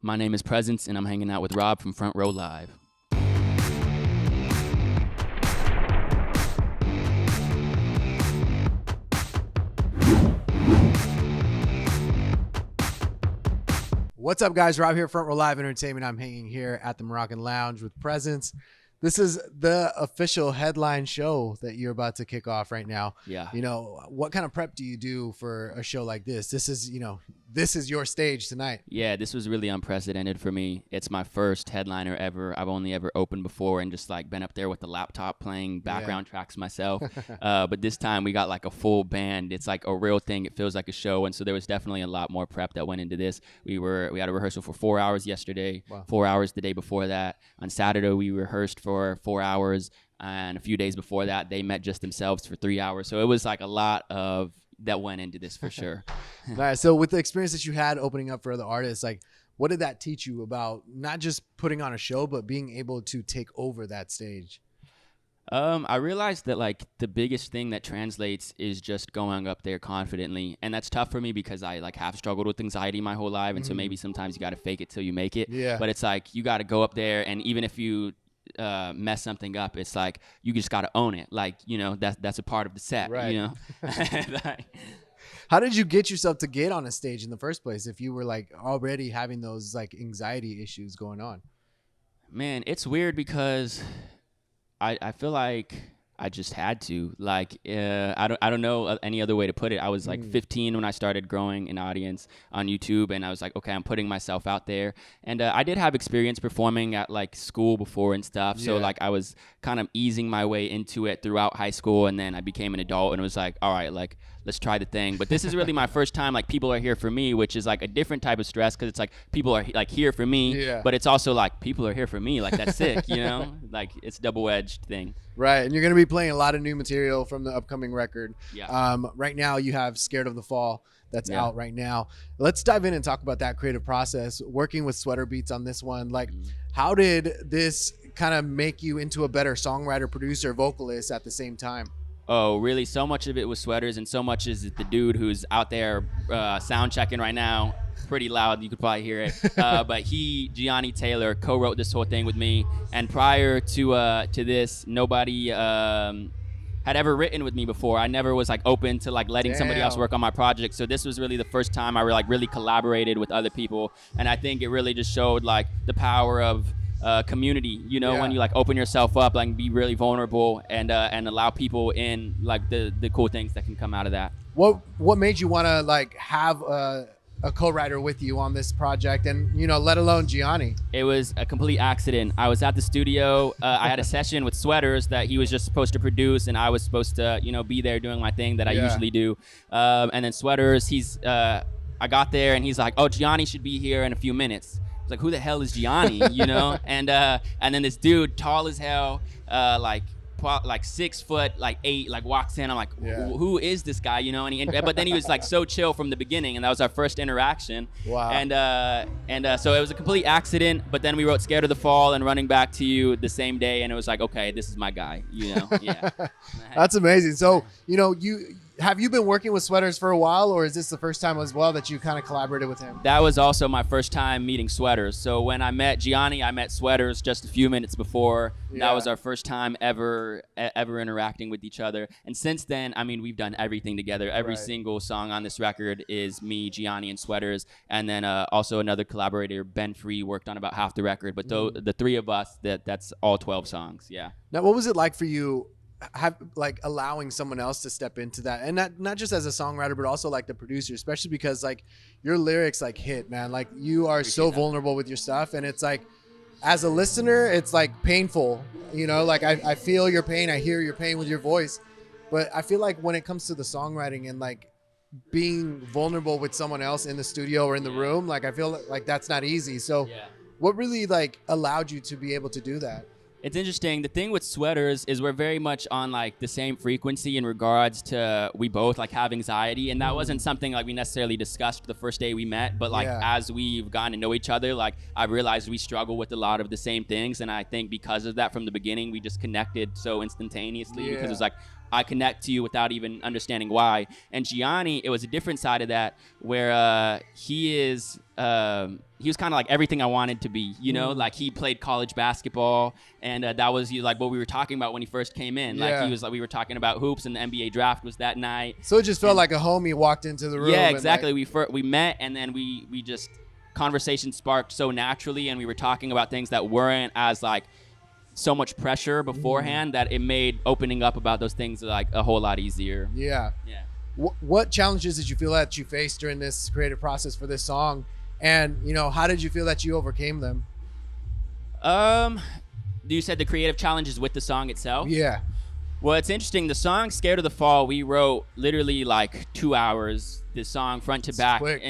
My name is Presence, and I'm hanging out with Rob from Front Row Live. What's up, guys? Rob here, Front Row Live Entertainment. I'm hanging here at the Moroccan Lounge with Presence. This is the official headline show that you're about to kick off right now. Yeah. You know, what kind of prep do you do for a show like this? This is your stage tonight. Yeah, this was really unprecedented for me. It's my first headliner ever. I've only ever opened before and just like been up there with the laptop playing background tracks myself. But this time we got like a full band. It's like a real thing. It feels like a show. And so there was definitely a lot more prep that went into this. We had a rehearsal for 4 hours yesterday, 4 hours the day before that. On Saturday, we rehearsed for 4 hours. And a few days before that, they met just themselves for 3 hours. So it was like a lot of that went into this for sure. All right. So with the experience that you had opening up for other artists, like what did that teach you about not just putting on a show, but being able to take over that stage? I realized that like the biggest thing that translates is just going up there confidently. And that's tough for me because I like have struggled with anxiety my whole life. And so maybe sometimes you got to fake it till you make it. Yeah. But it's like you got to go up there, and even if you mess something up, it's like you just got to own it. Like, you know, that's a part of the set, right. You know. How did you get yourself to get on a stage in the first place if you were like already having those like anxiety issues going on? Man, it's weird because I feel like I just had to. Like, I don't know any other way to put it. I was like 15 when I started growing an audience on YouTube, and I was like, okay, I'm putting myself out there. And I did have experience performing at like school before and stuff. So like I was kind of easing my way into it throughout high school, and then I became an adult, and it was like, all right, like let's try the thing. But this is really my first time like people are here for me, which is like a different type of stress because it's like people are like here for me, but it's also like people are here for me. Like that's sick, you know? Like it's double-edged thing. Right. And you're going to be playing a lot of new material from the upcoming record. Yeah. Right now you have Scared of the Fall that's out right now. Let's dive in and talk about that creative process, working with Sweater Beats on this one. Like how did this kind of make you into a better songwriter, producer, vocalist at the same time? Oh, really? So much of it was Sweaters, and so much is the dude who's out there sound checking right now. Pretty loud, you could probably hear it. But Giani Taylor, co-wrote this whole thing with me. And prior to this, nobody had ever written with me before. I never was like open to like letting somebody else work on my project. So this was really the first time I really collaborated with other people. And I think it really just showed like the power of community, you know, when you like open yourself up, like be really vulnerable and allow people in, like the cool things that can come out of that. What made you want to like have a co-writer with you on this project, and you know, let alone Giani? It was a complete accident. I was at the studio. I had a session with Sweaters that he was just supposed to produce, and I was supposed to, you know, be there doing my thing that I usually do. And then Sweaters, I got there and he's like, "Oh, Giani should be here in a few minutes." I was like, who the hell is Giani, you know? And then this dude, tall as hell, like 6 foot, like 8, like walks in. I'm like, who is this guy, you know? But then he was like so chill from the beginning, and that was our first interaction. Wow. And so it was a complete accident. But then we wrote "Scared of the Fall" and "Running Back to You" the same day, and it was like, okay, this is my guy, you know? Yeah. That's amazing. So, you know, have you been working with Sweaters for a while, or is this the first time as well that you kind of collaborated with him? That was also my first time meeting Sweaters. So when I met Giani, I met Sweaters just a few minutes before. That was our first time ever interacting with each other. And since then, I mean, we've done everything together. Every single song on this record is me, Giani, and Sweaters. And then also another collaborator, Ben Free, worked on about half the record. But the three of us, that's all 12 songs. Yeah. Now, what was it like for you allowing someone else to step into that, and not just as a songwriter but also like the producer, especially because like your lyrics like hit, man, like you are so vulnerable with your stuff, and it's like as a listener it's like painful, you know, like I feel your pain, I hear your pain with your voice, but I feel like when it comes to the songwriting and like being vulnerable with someone else in the studio or in the room, like I feel like that's not easy. So what really like allowed you to be able to do that? It's interesting. The thing with Sweaters is we're very much on like the same frequency in regards to we both like have anxiety, and that wasn't something like we necessarily discussed the first day we met, but like as we've gotten to know each other, like I realized we struggle with a lot of the same things, and I think because of that from the beginning we just connected so instantaneously because it was like I connect to you without even understanding why. And Giani, it was a different side of that where he was kind of like everything I wanted to be, you know, like he played college basketball, and that was like what we were talking about when he first came in. Like he was like, we were talking about hoops, and the NBA draft was that night. So it just felt like a homie walked into the room. Yeah, exactly. And we met, and then we just conversation sparked so naturally, and we were talking about things that weren't as like so much pressure beforehand that it made opening up about those things like a whole lot easier. Yeah. What challenges did you feel that you faced during this creative process for this song? And, you know, how did you feel that you overcame them? You said the creative challenges with the song itself? Yeah. Well, it's interesting. The song "Scared of the Fall" we wrote literally like 2 hours. This song front to back. Quick.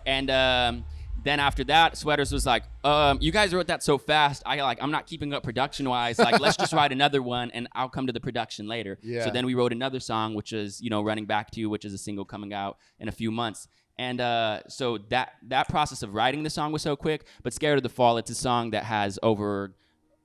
And then after that, Sweaters was like, "You guys wrote that so fast. I'm not keeping up production wise. Like, let's just write another one, and I'll come to the production later." Yeah. So then we wrote another song, which is "Running Back to You," which is a single coming out in a few months. And so that process of writing the song was so quick. But "Scared of the Fall," it's a song that has over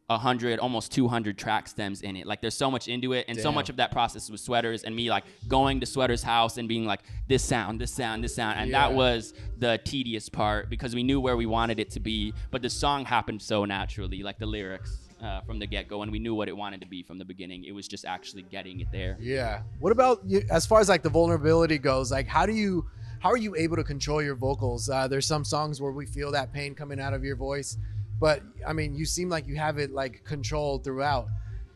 100, almost 200 track stems in it. Like there's so much into it, and so much of that process was Sweaters and me like going to Sweaters' house and being like, this sound, and that was the tedious part because we knew where we wanted it to be, but the song happened so naturally, like the lyrics from the get-go, and we knew what it wanted to be from the beginning. It was just actually getting it there. Yeah. What about you, as far as like the vulnerability goes? Like how are you able to control your vocals? There's some songs where we feel that pain coming out of your voice, but I mean, you seem like you have it like controlled throughout.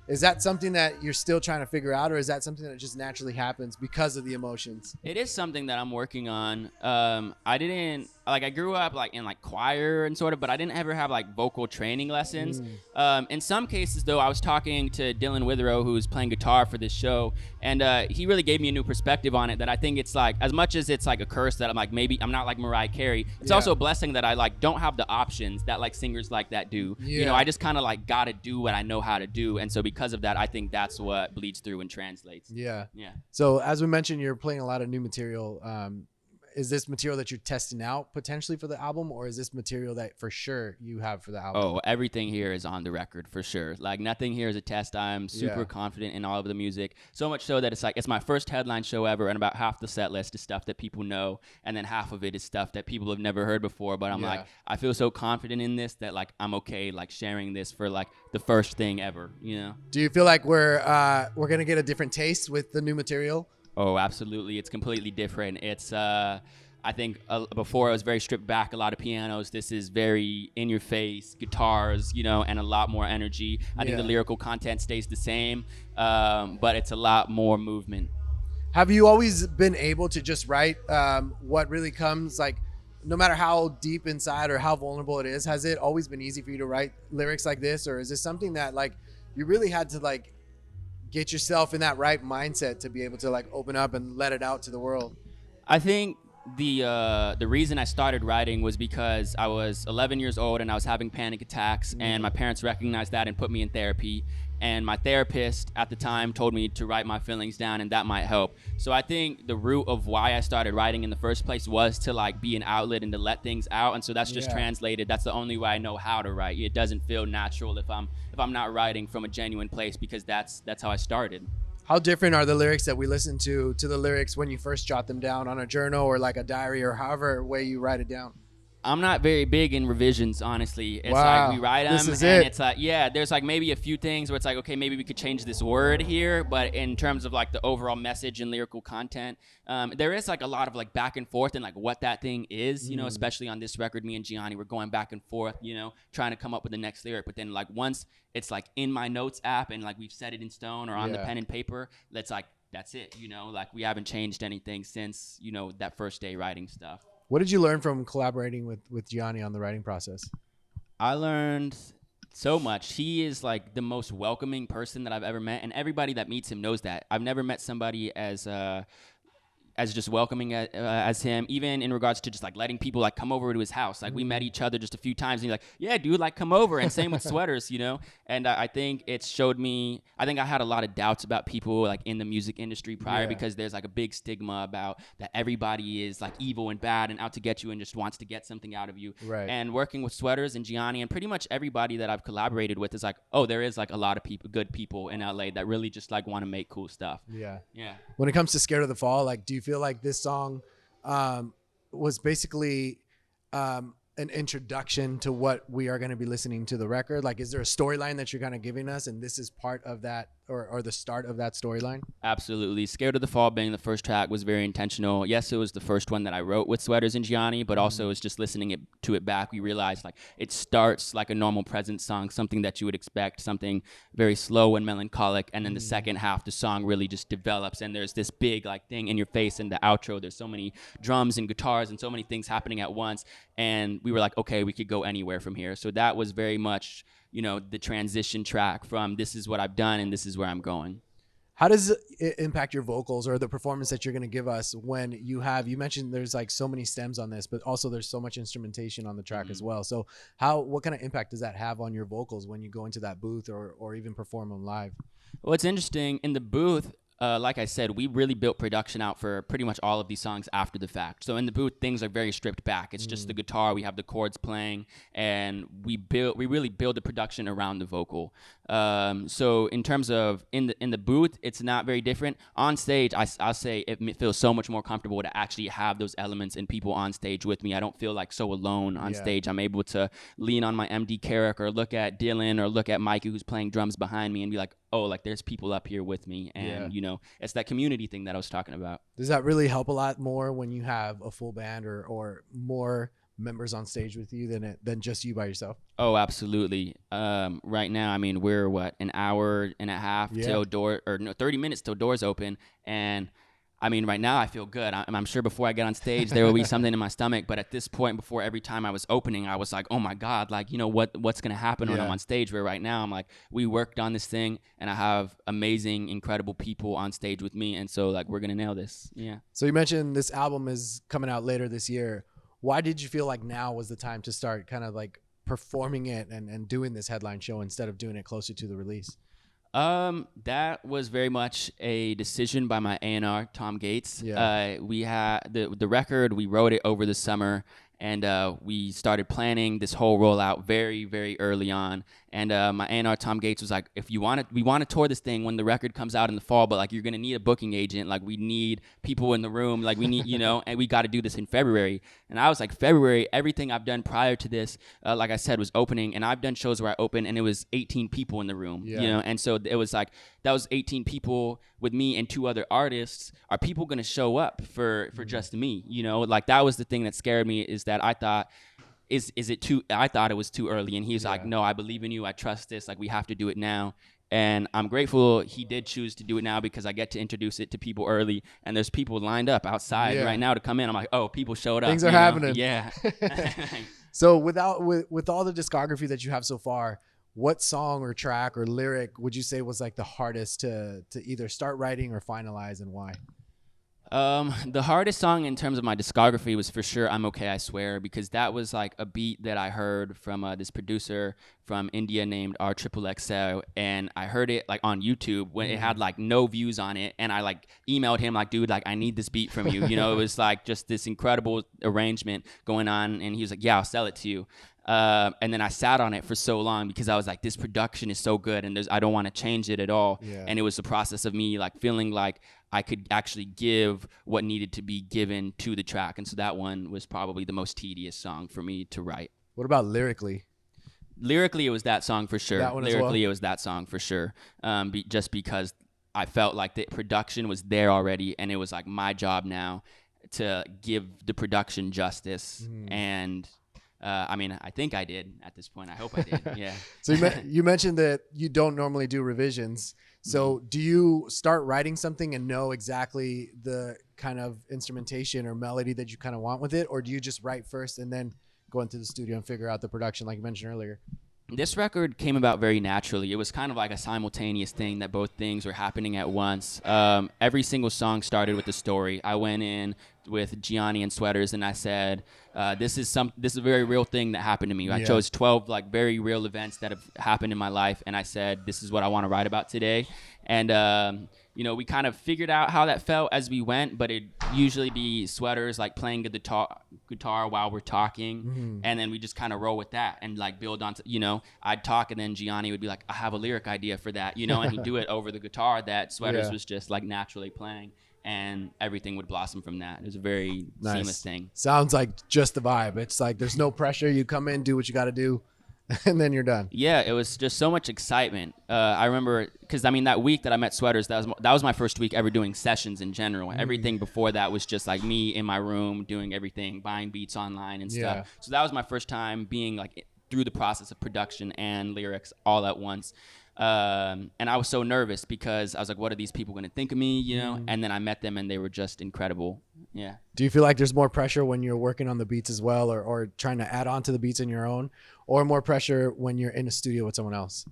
Is that something that you're still trying to figure out, or is that something that just naturally happens because of the emotions? It is something that I'm working on. I grew up like in like choir and sort of, but I didn't ever have like vocal training lessons. In some cases though, I was talking to Dylan Witherow, who's playing guitar for this show, and he really gave me a new perspective on it that I think it's like, as much as it's like a curse that I'm like, maybe I'm not like Mariah Carey, it's also a blessing that I like don't have the options that like singers like that do. You know, I just kind of like gotta do what I know how to do, and so because of that, I think that's what bleeds through and translates. Yeah. Yeah. So as we mentioned, you're playing a lot of new material. Is this material that you're testing out potentially for the album, or is this material that for sure you have for the album? Oh, everything here is on the record for sure. Like nothing here is a test. I'm super confident in all of the music. So much so that it's like it's my first headline show ever, and about half the set list is stuff that people know, and then half of it is stuff that people have never heard before. But I'm like, I feel so confident in this that like I'm okay like sharing this for like the first thing ever, you know? Do you feel like we're gonna get a different taste with the new material? Oh, absolutely. It's completely different. It's, I think before it was very stripped back, a lot of pianos. This is very in your face, guitars, you know, and a lot more energy. I think the lyrical content stays the same, but it's a lot more movement. Have you always been able to just write what really comes, like no matter how deep inside or how vulnerable it is? Has it always been easy for you to write lyrics like this, or is this something that like you really had to like get yourself in that right mindset to be able to like open up and let it out to the world? I think the reason I started writing was because I was 11 years old and I was having panic attacks, and my parents recognized that and put me in therapy. And my therapist at the time told me to write my feelings down, and that might help. So I think the root of why I started writing in the first place was to like be an outlet and to let things out. And so that's just translated. That's the only way I know how to write. It doesn't feel natural if I'm not writing from a genuine place, because that's how I started. How different are the lyrics that we listen to the lyrics when you first jot them down on a journal or like a diary or however way you write it down? I'm not very big in revisions, honestly. It's like we write them, it's like, there's like maybe a few things where it's like, okay, maybe we could change this word here, but in terms of like the overall message and lyrical content, there is like a lot of like back and forth and like what that thing is, you know, especially on this record, me and Giani, we're going back and forth, you know, trying to come up with the next lyric. But then like once it's like in my notes app and like we've set it in stone or on the pen and paper, that's it, you know, like we haven't changed anything since, you know, that first day writing stuff. What did you learn from collaborating with Giani on the writing process? I learned so much. He is like the most welcoming person that I've ever met, and everybody that meets him knows that. I've never met somebody as as just welcoming as him, even in regards to just like letting people like come over to his house. Like we met each other just a few times and he's like, yeah, dude, like come over. And same with Sweaters, you know? And I think it showed me, I think I had a lot of doubts about people like in the music industry prior because there's like a big stigma about that everybody is like evil and bad and out to get you and just wants to get something out of you. Right. And working with Sweaters and Giani and pretty much everybody that I've collaborated with is like, oh, there is like a lot of people, good people in LA that really just like want to make cool stuff. Yeah. Yeah. When it comes to Scared of the Fall, like, do you feel like this song was basically an introduction to what we are going to be listening to the record? Like, is there a storyline that you're kind of giving us, and this is part of that, or the start of that storyline? Absolutely. Scared of the Fall being the first track was very intentional. Yes, it was the first one that I wrote with Sweaters and Giani, but also it's just listening to it back, we realized like it starts like a normal Presence song, something that you would expect, something very slow and melancholic, and then the second half, the song really just develops, and there's this big like thing in your face in the outro. There's so many drums and guitars and so many things happening at once, and we were like, okay, we could go anywhere from here. So that was very much, you know, the transition track from this is what I've done and this is where I'm going. How does it impact your vocals or the performance that you're going to give us when you mentioned there's like so many stems on this, but also there's so much instrumentation on the track as well. So what kind of impact does that have on your vocals when you go into that booth or even perform them live? Well, it's interesting in the booth. Like I said, we really built production out for pretty much all of these songs after the fact. So in the booth, things are very stripped back. It's just the guitar. We have the chords playing, and we really build the production around the vocal. So in terms of in the booth, it's not very different. On stage, I'll say it feels so much more comfortable to actually have those elements and people on stage with me. I don't feel like so alone on stage. I'm able to lean on my MD Carrick or look at Dylan or look at Mikey who's playing drums behind me and be like, oh, like there's people up here with me. And you know, it's that community thing that I was talking about. Does that really help a lot more when you have a full band or more members on stage with you than just you by yourself? Oh, absolutely. Right now, I mean, we're an hour and a half till 30 minutes till doors open. And I mean, right now I feel good. I'm sure before I get on stage, there will be something in my stomach. But at this point, before every time I was opening, I was like, oh my God, like, you know, what's going to happen when I'm on stage? Where right now I'm like, we worked on this thing and I have amazing, incredible people on stage with me. And so like, we're going to nail this. Yeah. So you mentioned this album is coming out later this year. Why did you feel like now was the time to start kind of like performing it and doing this headline show instead of doing it closer to the release? That was very much a decision by my A&R, Tom Gates. We had the record, we wrote it over the summer, and we started planning this whole rollout very, very early on. And my A&R, Tom Gates, was like, we want to tour this thing when the record comes out in the fall, but like you're going to need a booking agent. Like we need people in the room. Like we need, you know, and we got to do this in February. And I was like, February, everything I've done prior to this, like I said, was opening. And I've done shows where I open and it was 18 people in the room, you know? And so it was like, that was 18 people with me and two other artists. Are people going to show up for just me? You know, like that was the thing that scared me, is that I thought, is it too, I thought it was too early. And he was like, no, I believe in you. I trust this. Like we have to do it now. And I'm grateful he did choose to do it now, because I get to introduce it to people early, and there's people lined up outside right now to come in. I'm like, oh, people showed up. Things are happening. Yeah. So with all the discography that you have so far, what song or track or lyric would you say was like the hardest to either start writing or finalize, and why? The hardest song in terms of my discography was for sure I'm Okay, I Swear, because that was like a beat that I heard from this producer from India named RXXL, and I heard it like on YouTube when it had like no views on it, and I like emailed him like, dude, like I need this beat from you. You know, it was like just this incredible arrangement going on, and he was like, yeah, I'll sell it to you. And then I sat on it for so long because I was like, this production is so good and I don't want to change it at all. And it was the process of me like feeling like I could actually give what needed to be given to the track. And so that one was probably the most tedious song for me to write. What about lyrically? Lyrically, it was that song for sure. That one Lyrically, as well? it was that song for sure. Just because I felt like the production was there already, and it was like my job now to give the production justice. And I mean, I think I did at this point. I hope I did. Yeah. So you mentioned that you don't normally do revisions. So do you start writing something and know exactly the kind of instrumentation or melody that you kind of want with it? Or do you just write first and then go into the studio and figure out the production like you mentioned earlier? This record came about very naturally. It was kind of like a simultaneous thing that both things were happening at once. Every single song started with a story. I went in with Giani and Sweaters, and I said, "This is a very real thing that happened to me." I chose 12 like very real events that have happened in my life, and I said, "This is what I want to write about today." And we kind of figured out how that felt as we went, but it'd usually be Sweaters like playing the guitar while we're talking, and then we just kind of roll with that and like build on to, I'd talk, and then Gianni would be like, "I have a lyric idea for that," and he'd do it over the guitar that Sweaters was just like naturally playing, and everything would blossom from that. It was a very seamless thing. Sounds like just the vibe. It's like there's no pressure. You come in, do what you got to do, and then you're done. Yeah, it was just so much excitement. I remember because that week that I met Sweaters, that was my first week ever doing sessions in general. Everything before that was just like me in my room doing everything, buying beats online and stuff. So that was my first time being like through the process of production and lyrics all at once. And I was so nervous because I was like, what are these people going to think of me, And then I met them, and they were just incredible. Yeah. Do you feel like there's more pressure when you're working on the beats as well, or trying to add on to the beats in your own, or more pressure when you're in a studio with someone else?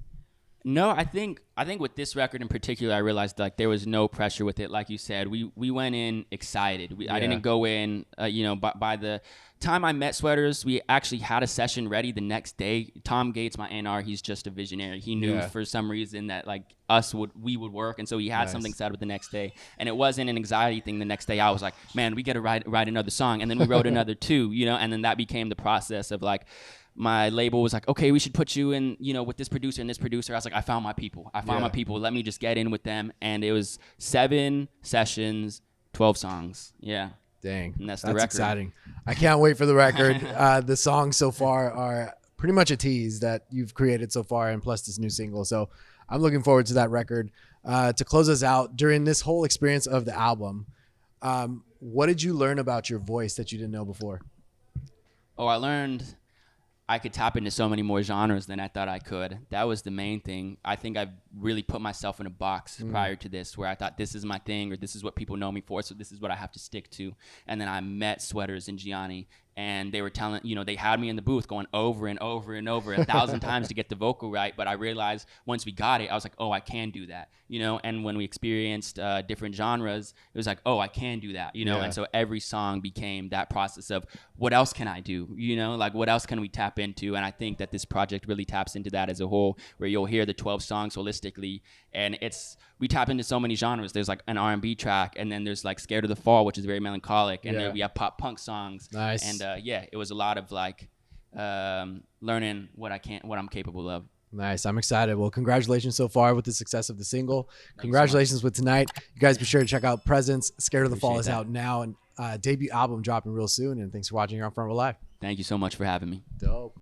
No, I think with this record in particular, I realized like there was no pressure with it. Like you said, we went in excited. I didn't go in, by the time I met Sweaters, we actually had a session ready the next day. Tom Gates, my A&R, he's just a visionary. He knew for some reason that like we would work, and so he had something set up the next day. And it wasn't an anxiety thing the next day. I was like, man, we got to write another song, and then we wrote another two, and then that became the process of like. My label was like, okay, we should put you in, with this producer and this producer. I was like, I found my people. Let me just get in with them. And it was 7 sessions, 12 songs. Yeah. Dang. And that's the record. Exciting. I can't wait for the record. The songs so far are pretty much a tease that you've created so far, and plus this new single. So I'm looking forward to that record. To close us out, during this whole experience of the album, what did you learn about your voice that you didn't know before? Oh, I learned I could tap into so many more genres than I thought I could. That was the main thing. I think I've really put myself in a box prior to this, where I thought this is my thing, or this is what people know me for, so this is what I have to stick to. And then I met Sweaters and Giani, and they were telling, they had me in the booth going over and over and over 1,000 times to get the vocal right. But I realized once we got it, I was like, oh, I can do that, And when we experienced different genres, it was like, oh, I can do that, And so every song became that process of what else can I do, Like what else can we tap into? And I think that this project really taps into that as a whole, where you'll hear the 12 songs holistically, and we tap into so many genres. There's like an R&B track, and then there's like Scared of the Fall, which is very melancholic, and then we have pop punk songs. Nice. And it was a lot of like learning what I'm capable of. Nice. I'm excited. Well, congratulations so far with the success of the single. Congratulations with tonight. You guys be sure to check out Presence. Scared of the Fall is out now, and debut album dropping real soon. And thanks for watching here on Front Row Live. Thank you so much for having me. Dope.